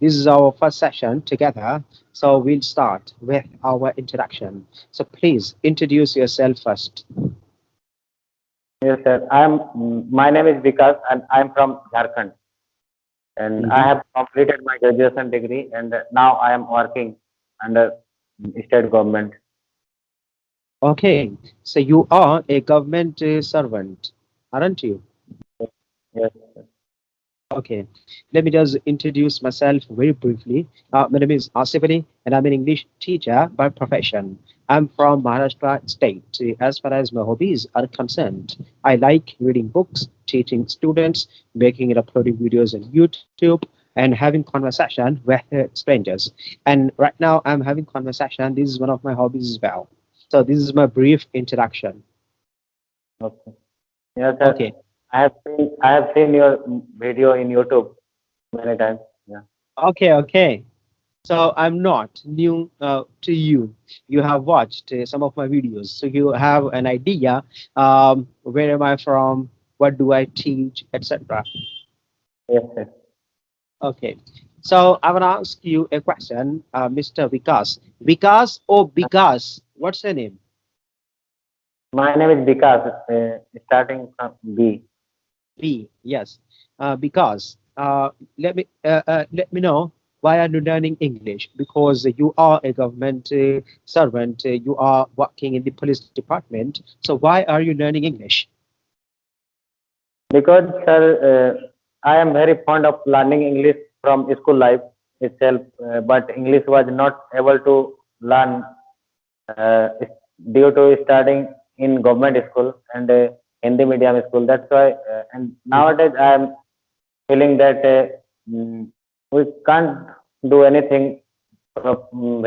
This is our first session together, so we'll start with our introduction. So please introduce yourself first. Yes, sir. My name is Vikas and I'm from Jharkhand. And I Mhm. have completed my graduation degree and now I am working under state government. Okay, so you are a government servant, aren't you? Yes, sir. Okay, let me just introduce myself very briefly. My name is Asif Ali, and I'm an English teacher by profession. I'm from Maharashtra state. As far as my hobbies are concerned, I like reading books, teaching students, making and uploading videos on YouTube, and having conversation with strangers. And right now, I'm having conversation. This is one of my hobbies as well. So this is my brief introduction. Okay. Yes, sir. Okay. I have seen your video in YouTube many times. Yeah. Okay, okay. So I'm not new to you. You have watched some of my videos, so you have an idea. Where am I from? What do I teach, etc. Yes, sir. Okay. So I want to ask you a question, Mr. Vikas. Vikas or Vikas? What's your name? My name is Vikas, starting from B. B. Yes. Because let me know why are you learning English? Because you are a government servant. You are working in the police department. So why are you learning English? Because, sir, I am very fond of learning English from school life itself, but English was not able to learn uh, due to studying in government school and Hindi medium school. That's why, and Mhm. nowadays I am feeling that we can't do anything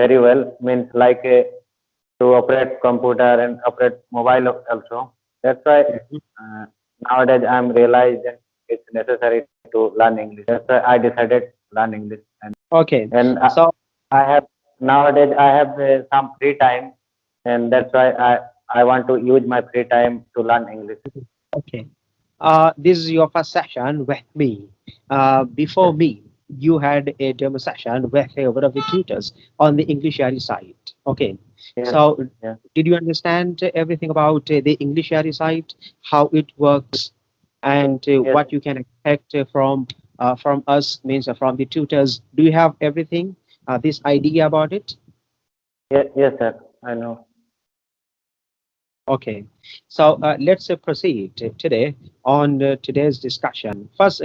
very well. Means like to operate computer and operate mobile also. That's why Mhm. nowadays I'm realizing it's necessary to learn English. That's why I decided learn English. Okay. And So I have nowadays I have some free time, and that's why I want to use my free time to learn English. okay. This is your first session with me. Before me, you had a demo session with one of the tutors on the English area side. Okay. Yes, So, yeah, did you understand everything about the English area side, how it works, and yes, what you can expect from us, means from the tutors? Do you have everything, this idea about it? yes, yes, sir. I know. Okay, so let's proceed today on today's discussion. First,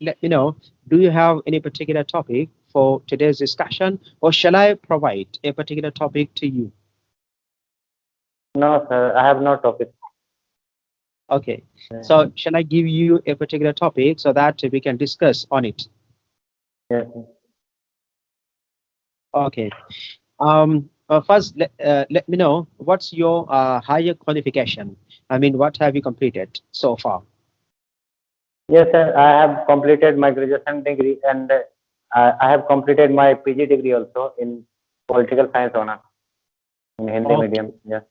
let me know, do you have any particular topic for today's discussion, or shall I provide a particular topic to you? No, sir, I have no topic. Okay, Yeah, so shall I give you a particular topic so that we can discuss on it? yes, Okay, first, let me know what's your higher qualification. I mean, what have you completed so far? yes, sir. I have completed my graduation degree and I have completed my PG degree also in political science honor in Hindi medium. Yes,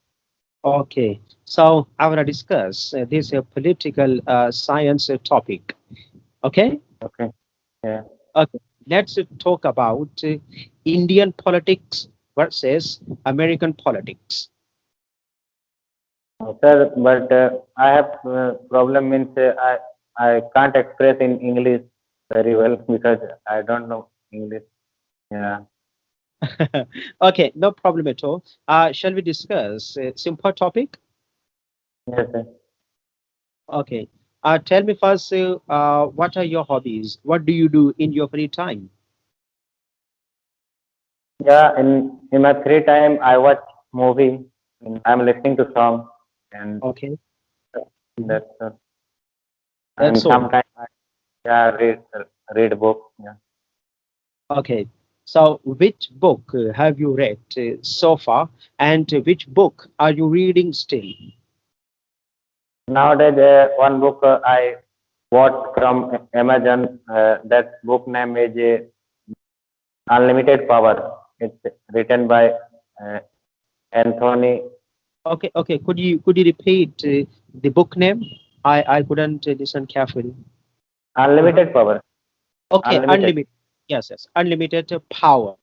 Okay, so I want to discuss this political science topic. Okay, okay. Yeah. okay. Let's talk about Indian politics versus American politics. Sir, but I have problem means I can't express in English very well because I don't know English. Yeah. Okay, no problem at all. Shall we discuss a simple topic? Yes, sir. Okay. Tell me first, what are your hobbies? What do you do in your free time? Yeah. In my free time, I watch movie. And I'm listening to song, and Okay, mhm. that's and That's all. sometimes I yeah read book. Yeah. Okay. So, which book have you read so far, and which book are you reading still? Nowadays, one book I bought from Amazon. That book name is Unlimited Power. It's written by uh, Anthony. Okay, okay. Could you repeat the book name? I couldn't listen carefully. Uh-huh. Unlimited Power. Okay, Unlimited. Unlimited. Yes, yes, unlimited power.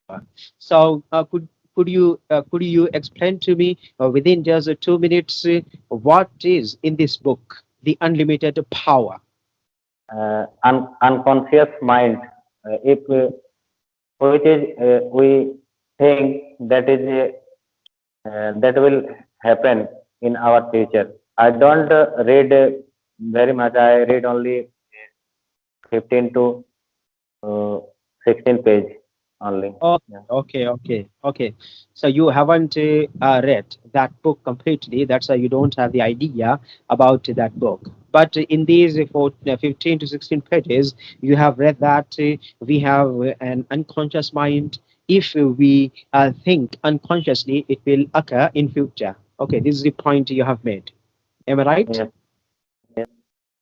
So, could you explain to me within just 2 minutes what is in this book, the unlimited power? Unconscious mind. If which is we think that is that will happen in our future. I don't read very much. I read only 15 to uh, 16 page only. Oh, Yeah. okay. So you haven't read that book completely. That's why you don't have the idea about that book. But in these 15 to 16 pages, you have read that we have an unconscious mind. If we think unconsciously, it will occur in future. Okay, this is the point you have made. Am I right? Yes. Yes.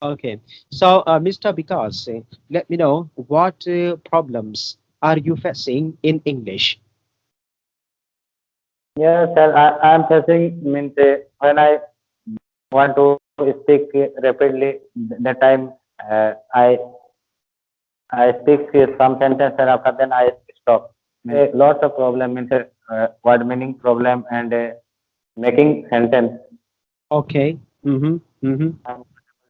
Okay. So, Mr. Vikas, let me know what problems are you facing in English? Yes, sir. I am facing means when I want to speak rapidly, that time I speak some sentence and after then I stop. Lots of problem means word meaning problem and making sentence Okay. Mm-hmm. Mm-hmm. um,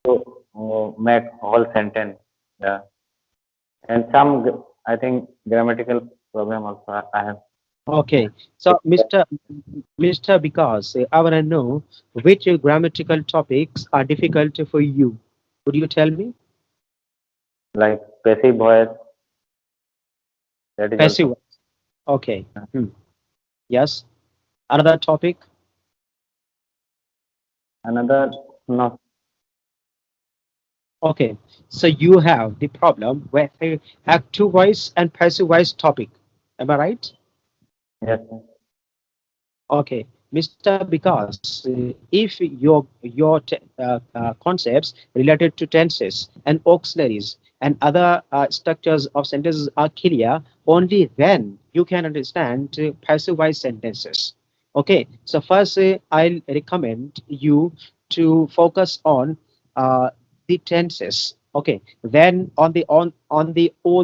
to make whole sentence. Yeah, and some I think grammatical problem also I have. Okay. So, Mr. Vikas, I want to know which grammatical topics are difficult for you. Would you tell me? Like passive voice, that is Passive. also Okay. Hmm. Yes. Another topic. another. No. Okay. So you have the problem with active voice and passive voice topic. Am I right? Yes, sir. Okay, Mr. Vikas, if your concepts related to tenses and auxiliaries and other structures of sentences are clear, only then you can understand passive voice sentences. Okay, so first I'll recommend you to focus on uh, the tenses. Okay, then on the all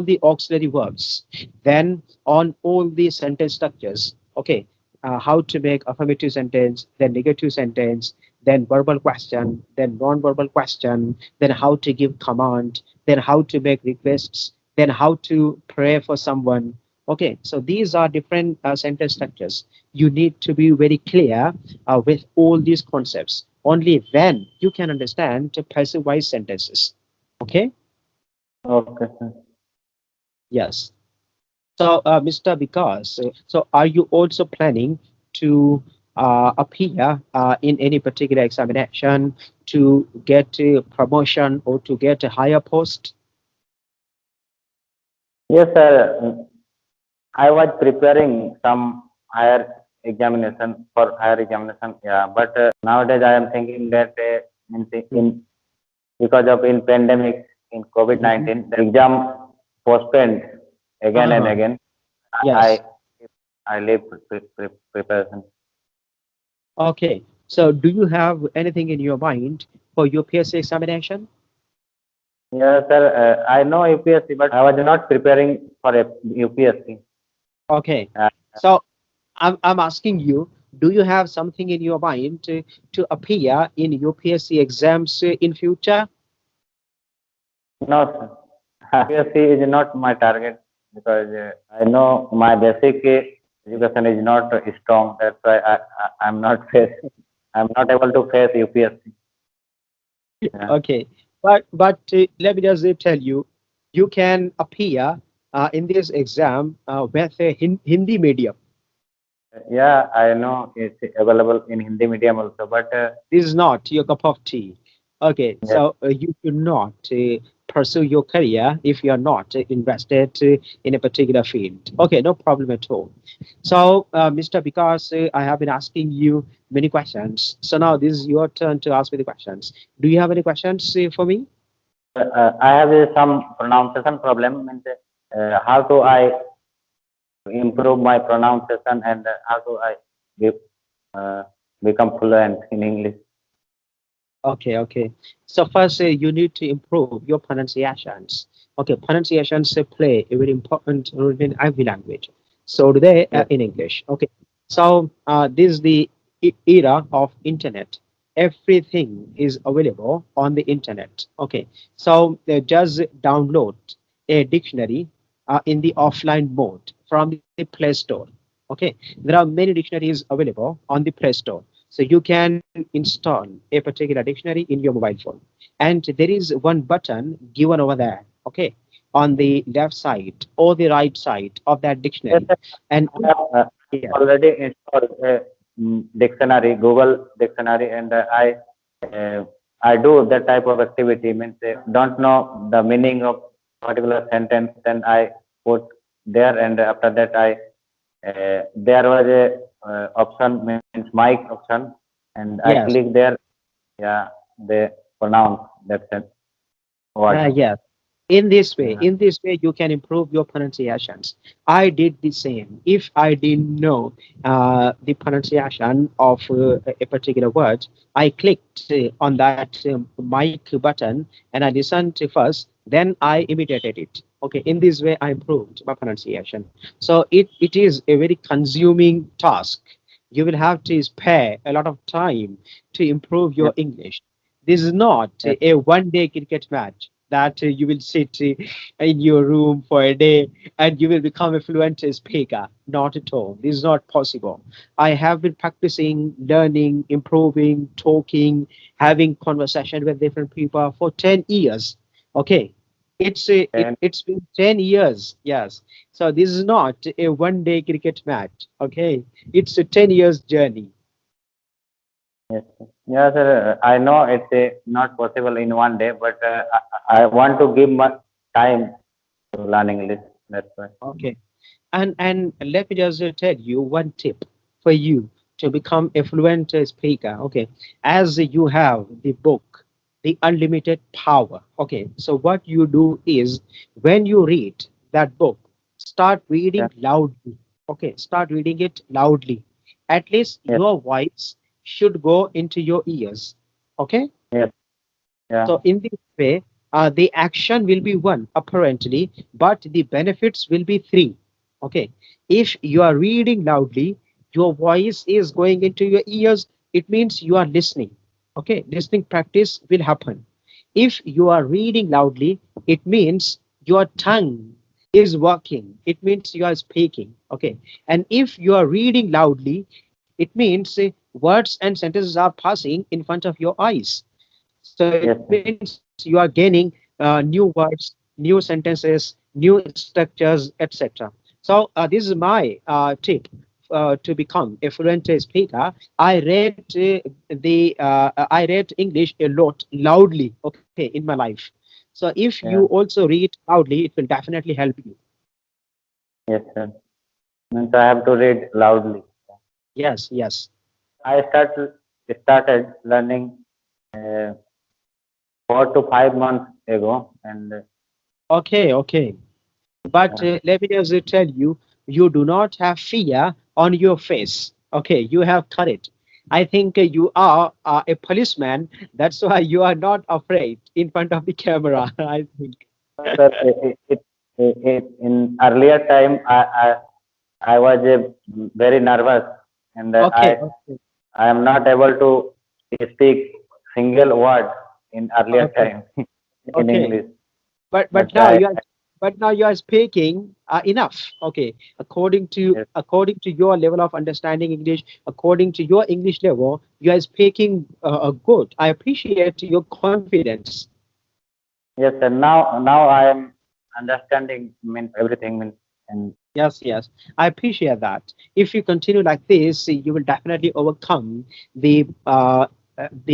the auxiliary verbs, then on all the sentence structures. Okay, how to make affirmative sentence, then negative sentence, then verbal question, then non-verbal question, then how to give command, then how to make requests, then how to pray for someone. Okay, so these are different sentence structures. You need to be very clear with all these concepts. Only then you can understand the passive voice sentences. Okay, Okay, sir. yes. So, Mr. Vikas, so are you also planning to appear in any particular examination to get a promotion or to get a higher post? Yes, sir. I was preparing some higher examination for higher examination. Yeah, but nowadays I am thinking that in because of in pandemic in COVID Mm-hmm. 19 the exam postponed again and Uh-huh. again. Yes. I I leave preparation. Okay. So, do you have anything in your mind for your PSC examination? Yes, sir. I know UPSC, but I was not preparing for a UPSC. Okay. Uh, So, I'm asking you, do you have something in your mind to appear in your PSC exams in future? no, sir. UPSC is not my target because I know my basic education is not strong. That's why I'm not face. I'm not able to face UPSC. Yeah. Okay, but let me just tell you, you can appear in this exam with a Hindi medium. Yeah, I know it's available in Hindi medium also, but This is not your cup of tea. Okay, yes, so you should not pursue your career if you are not invested in a particular field. Okay, no problem at all. So, Mr. Vikas, I have been asking you many questions. So now this is your turn to ask me the questions. Do you have any questions for me? I have some pronunciation problem. Means, how do I improve my pronunciation and how do I give, uh, become fluent in English? Okay. So first, you need to improve your pronunciations. Okay, pronunciations play a very important role in every language. So do they Yes. in English. Okay, so this is the era of internet. Everything is available on the internet. Okay, so just download a dictionary in the offline mode from the Play Store. Okay, there are many dictionaries available on the Play Store. So you can install a particular dictionary in your mobile phone. And there is one button given over there, okay, on the left side or the right side of that Yes, dictionary. sir. And I have yeah, already installed a dictionary, Google dictionary, and uh, I do that type of activity. Means don't know the meaning of particular sentence, then I put there, and after that there was a option, means mic option, and I yes, click there. Yeah, they pronounce that word. yes. In Yeah. this way, you can improve your pronunciations. I did the same. If I didn't know the pronunciation of a particular word, I clicked on that mic button and I listened to first, then I imitated it. Okay, in this way, I improved my pronunciation. So it is a very consuming task. You will have to spare a lot of time to improve Yes. your English. This is not Yes. a one-day cricket match that you will sit in your room for a day and you will become a fluent speaker. Not at all. This is not possible. I have been practicing, learning, improving, talking, having conversation with different people for 10 years. Okay. And It's been 10 years. Yes. So this is not a one-day cricket match. Okay. It's a 10 years journey. yes, sir. Yeah, sir. I know it's not possible in one day, but I want to give my time to learn English. That's why. Okay. And let me just tell you one tip for you to become a fluent speaker. Okay, as you have the book, The Unlimited Power. Okay, so what you do is when you read that book, start Yeah. reading loudly. Okay, start reading it loudly. At least Yes. your voice should go into your ears. Okay, Yes. Yeah. so in this way, the action will be one apparently, but the benefits will be three. Okay. If you are reading loudly, your voice is going into your ears. It means you are listening. Okay. Listening practice will happen. If you are reading loudly, it means your tongue is working. It means you are speaking. Okay. And if you are reading loudly, it means words and sentences are passing in front of your eyes. So it Yes, means sir. you are gaining new words, new sentences, new structures, etc. So this is my tip to become a fluent speaker. I read English a lot loudly. Okay, in my life. So if you Yeah. also read loudly, it will definitely help you. Yes, sir. Means I have to read loudly. Yes, yes. I started learning uh, 4 to 5 months ago, and Okay, okay. But uh, let me just tell you, you do not have fear on your face. Okay, you have courage. I think you are a policeman. That's why you are not afraid in front of the camera. I think. sir, in earlier time, I was very nervous, and Okay, okay, I am not able to speak single word in earlier okay, time in okay. English. But But now you are speaking enough. Okay, Yes, according to your level of understanding English, according to your English level, you are speaking good. I appreciate your confidence. yes, sir. Now I am understanding means everything means and Yes, yes, I appreciate that. If you continue like this, you will definitely overcome the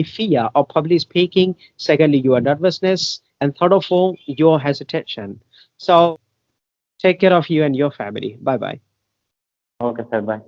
fear of public speaking. Secondly, your nervousness, and third of all, your hesitation. So take care of you and your family. Bye bye. okay, sir. Bye.